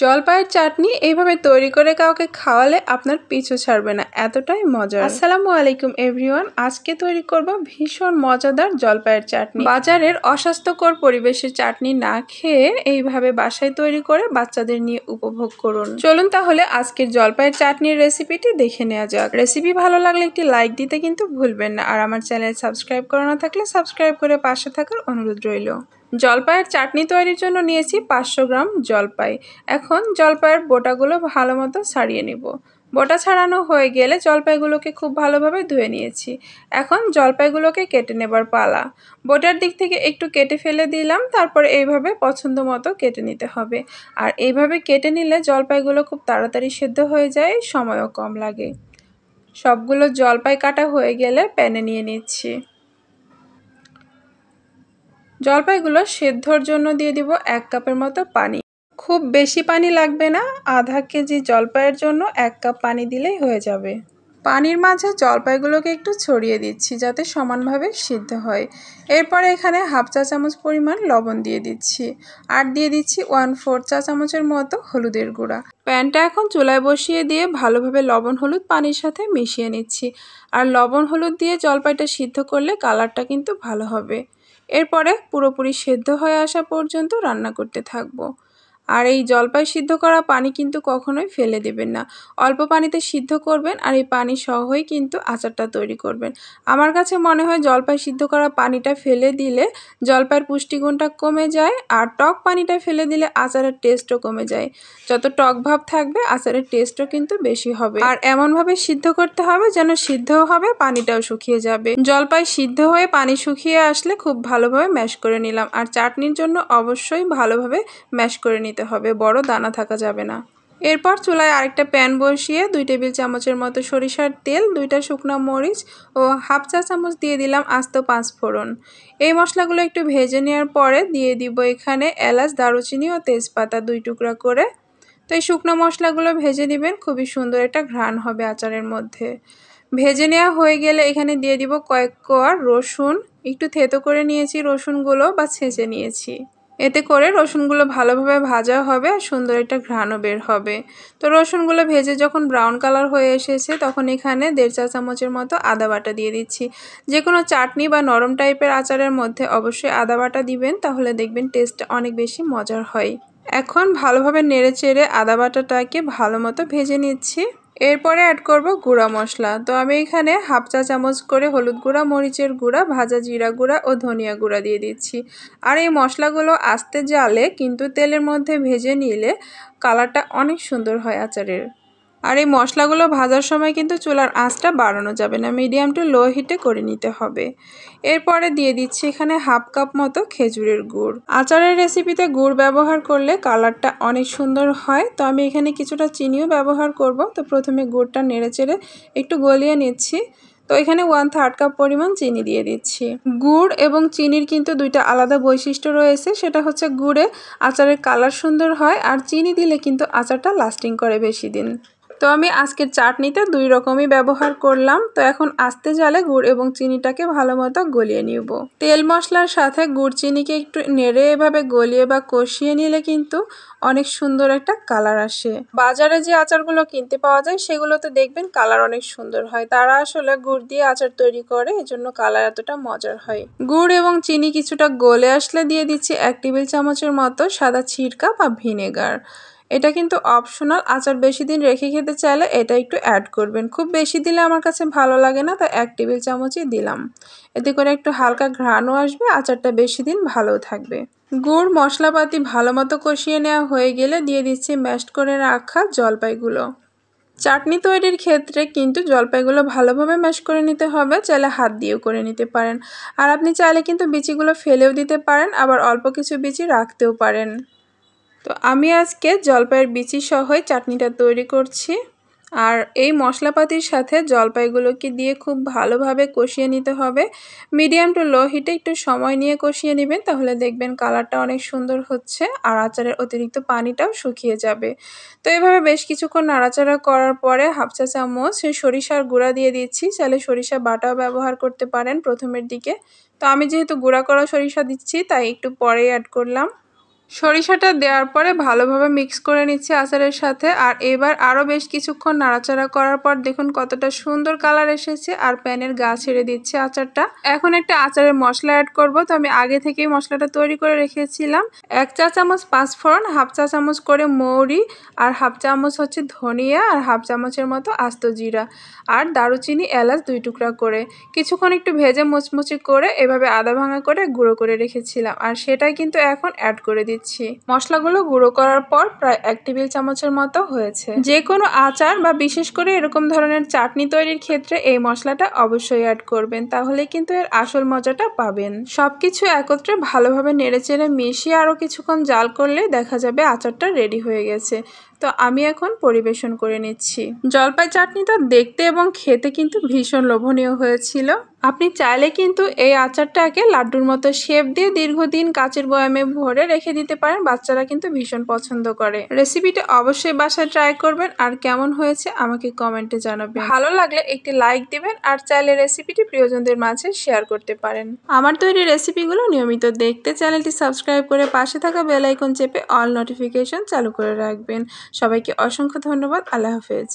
জলপাইয়ের চাটনি এইভাবে তৈরি করে কাউকে খাওয়ালে আপনার পিছু ছাড়বে না, এতটাই মজার। আসসালামু আলাইকুম এভরিওয়ান। আজকে তৈরি করব ভীষণ মজাদার জলপাইয়ের চাটনি। বাজারের অস্বাস্থ্যকর পরিবেশের চাটনি না খেয়ে এইভাবে বাসায় তৈরি করে বাচ্চাদের নিয়ে উপভোগ করুন। চলুন তাহলে আজকের জলপাইয়ের চাটনির রেসিপিটি দেখে নেওয়া যাক। রেসিপি ভালো লাগলে একটি লাইক দিতে কিন্তু ভুলবেন না, আর আমার চ্যানেল সাবস্ক্রাইব করা না থাকলে সাবস্ক্রাইব করে পাশে থাকার অনুরোধ রইল। জলপাইয়ের চাটনি তৈরির জন্য নিয়েছি 500 গ্রাম জলপাই। এখন জলপাইয়ের বোটাগুলো ভালো মতো ছাড়িয়ে নেব। বোটা ছাড়ানো হয়ে গেলে জলপাইগুলোকে খুব ভালোভাবে ধুয়ে নিয়েছি। এখন জলপাইগুলোকে কেটে নেবার পালা। বোটার দিক থেকে একটু কেটে ফেলে দিলাম, তারপরে এইভাবে পছন্দ মতো কেটে নিতে হবে। আর এইভাবে কেটে নিলে জলপাইগুলো খুব তাড়াতাড়ি সেদ্ধ হয়ে যায়, সময়ও কম লাগে। সবগুলো জলপাই কাটা হয়ে গেলে প্যানে নিয়ে নিচ্ছি। জলপাইগুলো সেদ্ধর জন্য দিয়ে দিব 1 কাপের মতো পানি। খুব বেশি পানি লাগবে না, আধা কেজি জলপাইয়ের জন্য 1 কাপ পানি দিলেই হয়ে যাবে। পানির মাঝে জলপাইগুলোকে একটু ছড়িয়ে দিচ্ছি যাতে সমানভাবে সিদ্ধ হয়। এরপরে এখানে হাফ চা চামচ পরিমাণ লবণ দিয়ে দিচ্ছি, আর দিয়ে দিচ্ছি 1/4 চা চামচের মতো হলুদের গুঁড়া। প্যানটা এখন চুলায় বসিয়ে দিয়ে ভালোভাবে লবণ হলুদ পানির সাথে মিশিয়ে নিচ্ছি। আর লবণ হলুদ দিয়ে জলপাইটা সিদ্ধ করলে কালারটা কিন্তু ভালো হবে। এরপরে পুরোপুরি সেদ্ধ হয়ে আসা পর্যন্ত রান্না করতে থাকবো। আর এই জলপাই সিদ্ধ করা পানি কিন্তু কখনোই ফেলে দেবেন না, অল্প পানিতে সিদ্ধ করবেন আর এই পানি সহই কিন্তু আচারটা তৈরি করবেন। আমার কাছে মনে হয় জলপাই সিদ্ধ করা পানিটা ফেলে দিলে জলপাইয়ের পুষ্টিগুণটা কমে যায়, আর টক পানিটা ফেলে দিলে আচারের টেস্টও কমে যায়। যত টক ভাব থাকবে আচারের টেস্টও কিন্তু বেশি হবে। আর এমনভাবে সিদ্ধ করতে হবে যেন সিদ্ধও হবে, পানিটাও শুকিয়ে যাবে। জলপাই সিদ্ধ হয়ে পানি শুকিয়ে আসলে খুব ভালোভাবে ম্যাশ করে নিলাম। আর চাটনির জন্য অবশ্যই ভালোভাবে ম্যাশ করে নিতে হবে, বড় দানা থাকা যাবে না। এরপর চুলায় আরেকটা প্যান বসিয়ে 2 টেবিল চামচের মতো সরিষার তেল, 2টা শুকনো মরিচ ও হাফ চা চামচ দিয়ে দিলাম আস্ত 5 ফোড়ন। এই মশলাগুলো একটু ভেজে নেওয়ার পরে দিয়ে দিব এখানে এলাচ, দারুচিনি ও তেজপাতা 2 টুকরা করে। তো এই শুকনো মশলাগুলো ভেজে নেবেন, খুবই সুন্দর একটা ঘ্রাণ হবে আচারের মধ্যে। ভেজে নেওয়া হয়ে গেলে এখানে দিয়ে দিব কয়েক কোয়া রসুন। একটু থেতো করে নিয়েছি রসুনগুলো, বা ছেঁচে নিয়েছি। এতে করে রসুনগুলো ভালোভাবে ভাজা হবে আর সুন্দর একটা ঘ্রাণও বের হবে। তো রসুনগুলো ভেজে যখন ব্রাউন কালার হয়ে এসেছে তখন এখানে 1.5 চা চামচের মতো আদা বাটা দিয়ে দিচ্ছি। যে কোনো চাটনি বা নরম টাইপের আচারের মধ্যে অবশ্যই আদা বাটা দিবেন, তাহলে দেখবেন টেস্টটা অনেক বেশি মজার হয়। এখন ভালোভাবে নেড়েচেড়ে আদা বাটাটাকে ভালো মতো ভেজে নিচ্ছি। এরপরে অ্যাড করব গুঁড়া মশলা। তো আমি এখানে হাফ চা চামচ করে হলুদ গুঁড়া, মরিচের গুঁড়া, ভাজা জিরা গুঁড়া ও ধনিয়া গুঁড়া দিয়ে দিচ্ছি। আর এই মশলাগুলো আস্তে জালে কিন্তু তেলের মধ্যে ভেজে নিলে কালারটা অনেক সুন্দর হয় আচারের। আর এই মশলাগুলো ভাজার সময় কিন্তু চুলার আঁচটা বাড়ানো যাবে না, মিডিয়াম টু লো হিটে করে নিতে হবে। এরপরে দিয়ে দিচ্ছি এখানে হাফ কাপ মতো খেজুরের গুড়। আচারের রেসিপিতে গুড় ব্যবহার করলে কালারটা অনেক সুন্দর হয়। তো আমি এখানে কিছুটা চিনিও ব্যবহার করব। তো প্রথমে গুড়টা নেড়েচেড়ে একটু গলিয়ে নিচ্ছি। তো এখানে 1/3 কাপ পরিমাণ চিনি দিয়ে দিচ্ছি। গুড় এবং চিনির কিন্তু 2টা আলাদা বৈশিষ্ট্য রয়েছে, সেটা হচ্ছে গুড়ে আচারের কালার সুন্দর হয়, আর চিনি দিলে কিন্তু আচারটা লাস্টিং করে বেশি দিন। তো আমি আজকের চাটনিতে 2 রকমই ব্যবহার করলাম। তো এখন আস্তে জালে গুড় এবং চিনিটাকে ভালো মতো গলিয়ে নিব। তেল মশলার সাথে গুড় চিনিকে একটু নেড়ে এভাবে গলিয়ে বা কষিয়ে নিলে কিন্তু অনেক সুন্দর একটা কালার আসে। বাজারে যে আচারগুলো কিনতে পাওয়া যায় সেগুলোতে দেখবেন কালার অনেক সুন্দর হয়, তারা আসলে গুড় দিয়ে আচার তৈরি করে, এজন্য কালার এতটা মজার হয়। গুড় এবং চিনি কিছুটা গলে আসলে দিয়ে দিচ্ছি 1 টেবিল চামচের মতো সাদা সিরকা বা ভিনেগার। এটা কিন্তু অপশনাল, আচার বেশি দিন রেখে খেতে চাইলে এটা একটু অ্যাড করবেন। খুব বেশি দিলে আমার কাছে ভালো লাগে না, তাই 1 টেবিল চামচই দিলাম। এতে করে একটু হালকা ঘ্রাণও আসবে, আচারটা বেশি দিন ভালোও থাকবে। গুড় মশলাপাতি ভালো মতো কষিয়ে নেওয়া হয়ে গেলে দিয়ে দিচ্ছি ম্যাশড করে রাখা জলপাইগুলো। চাটনি তৈরির ক্ষেত্রে কিন্তু জলপাইগুলো ভালোভাবে ম্যাশ করে নিতে হবে, চাইলে হাত দিয়েও করে নিতে পারেন। আর আপনি চাইলে কিন্তু বিচিগুলো ফেলেও দিতে পারেন, আবার অল্প কিছু বিচি রাখতেও পারেন। তো আমি আজকে জলপাইয়ের বিচি সহই চাটনিটা তৈরি করছি। আর এই মশলাপাতির সাথে জলপাইগুলোকে দিয়ে খুব ভালোভাবে কষিয়ে নিতে হবে। মিডিয়াম টু লো হিটে একটু সময় নিয়ে কষিয়ে নেবেন, তাহলে দেখবেন কালারটা অনেক সুন্দর হচ্ছে আর আচারের অতিরিক্ত পানিটাও শুকিয়ে যাবে। তো এভাবে বেশ কিছুক্ষণ নাড়াচাড়া করার পরে হাফ চা চামচ সরিষার গুঁড়া দিয়ে দিচ্ছি। চাইলে সরিষা বাটাও ব্যবহার করতে পারেন প্রথমের দিকে। তো আমি যেহেতু গুঁড়া করা সরিষা দিচ্ছি তাই একটু পরেই অ্যাড করলাম। সরিষাটা দেওয়ার পরে ভালোভাবে মিক্স করে নিচ্ছি আচারের সাথে। আর এবার আরও বেশ কিছুক্ষণ নাড়াচাড়া করার পর দেখুন কতটা সুন্দর কালার এসেছে আর প্যানের গা ছেড়ে দিচ্ছে আচারটা। এখন একটা আচারের মশলা অ্যাড করব। তো আমি আগে থেকেই মশলাটা তৈরি করে রেখেছিলাম। 1 চা চামচ পাঁচফোড়ন, 1/2 চা চামচ করে মৌরি, আর 1/2 চামচ হচ্ছে ধনিয়া, আর 1/2 চামচের মতো আস্ত জিরা, আর দারুচিনি এলাচ 2 টুকরা করে কিছুক্ষণ একটু ভেজে মুচমুচে করে এভাবে আধা ভাঙা করে গুঁড়ো করে রেখেছিলাম। আর সেটাই কিন্তু এখন অ্যাড করে দিচ্ছি। মশলাগুলো গুঁড়ো করার পর প্রায় 1 টেবিল চামচের মতো হয়েছে। যে কোনো আচার বা বিশেষ করে এরকম ধরনের চাটনি তৈরির ক্ষেত্রে এই মশলাটা অবশ্যই অ্যাড করবেন, তাহলে কিন্তু এর আসল মজাটা পাবেন। সবকিছু একত্রে ভালোভাবে নেড়েচেড়ে মিশিয়ে আরও কিছুক্ষণ জাল করলে দেখা যাবে আচারটা রেডি হয়ে গেছে। তো আমি এখন পরিবেশন করে নিচ্ছি। জলপাই চাটনিটা দেখতে এবং খেতে কিন্তু ভীষণ লোভনীয় হয়েছিল। আপনি চাইলে কিন্তু এই আচারটাকে লাড্ডুর মতো শেপ দিয়ে দীর্ঘদিন কাচের বয়ামে ভরে রেখে দিতে পারেন। বাচ্চারা কিন্তু ভীষণ পছন্দ করে। রেসিপিটা অবশ্যই বাসায় ট্রাই করবেন আর কেমন হয়েছে আমাকে কমেন্টে জানাবেন। ভালো লাগলে একটি লাইক দিবেন আর চাইলে রেসিপিটি প্রিয়জনদের মাঝে শেয়ার করতে পারেন। আমার তৈরি রেসিপিগুলো নিয়মিত দেখতে চ্যানেলটি সাবস্ক্রাইব করে পাশে থাকা বেল আইকন চেপে অল নোটিফিকেশন চালু করে রাখবেন। সবাইকে অসংখ্য ধন্যবাদ। আল্লাহ হাফেজ।